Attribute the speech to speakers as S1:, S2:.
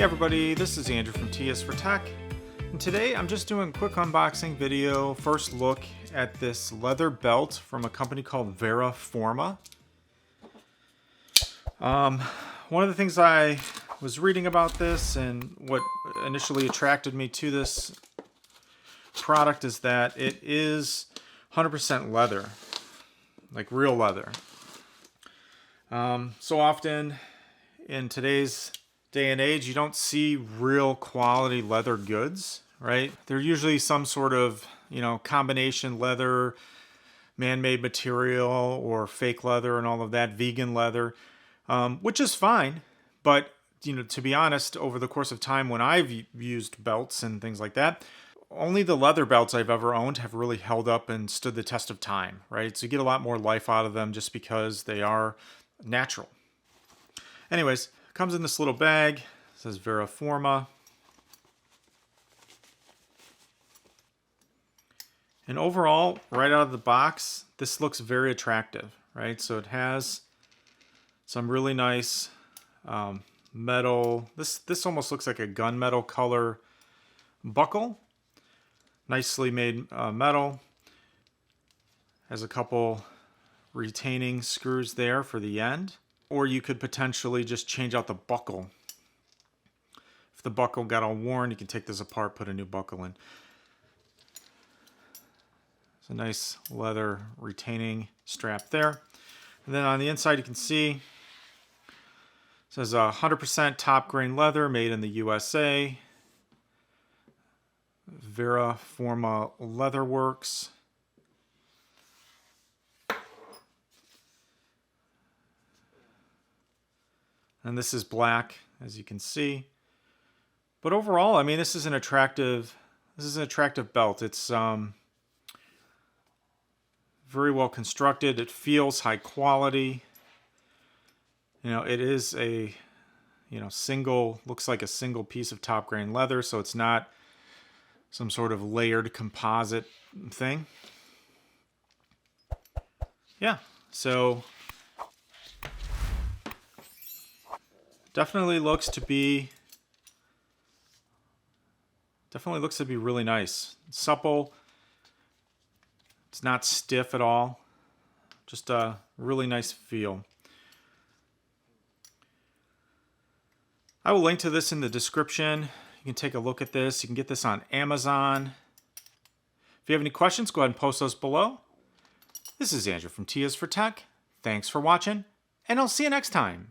S1: Hey everybody, this is Andrew from T is for Tech, and today I'm just doing a quick unboxing video, first look at this leather belt from a company called Vera Forma. One of the things I was reading about this and what initially attracted me to this product is that it is 100% leather, like real leather. So often in today's day and age, you don't see real quality leather goods, right? They're usually some sort of, combination leather, man-made material, or fake leather and all of that, vegan leather, which is fine. But, to be honest, over the course of time when I've used belts and things like that, only the leather belts I've ever owned have really held up and stood the test of time, right? So you get a lot more life out of them just because they are natural. Anyways, comes in this little bag. It says Vera Forma. And overall, right out of the box, this looks very attractive, right? So it has some really nice metal. This almost looks like a gunmetal color buckle. Nicely made metal. Has a couple retaining screws there for the end. Or you could potentially just change out the buckle. If the buckle got all worn, you can take this apart, put a new buckle in. It's a nice leather retaining strap there. And then on the inside, you can see it says 100% top grain leather made in the USA. Vera Forma Leatherworks. And this is black, as you can see. But overall, this is an attractive belt. It's very well constructed. It feels high quality. It is a looks like a single piece of top grain leather, so it's not some sort of layered composite thing. Yeah, so definitely looks to be really nice. It's supple. It's not stiff at all. Just a really nice feel. I will link to this in the description. You can take a look at this. You can get this on Amazon. If you have any questions, go ahead and post those below. This is Andrew from T is for Tech. Thanks for watching, and I'll see you next time.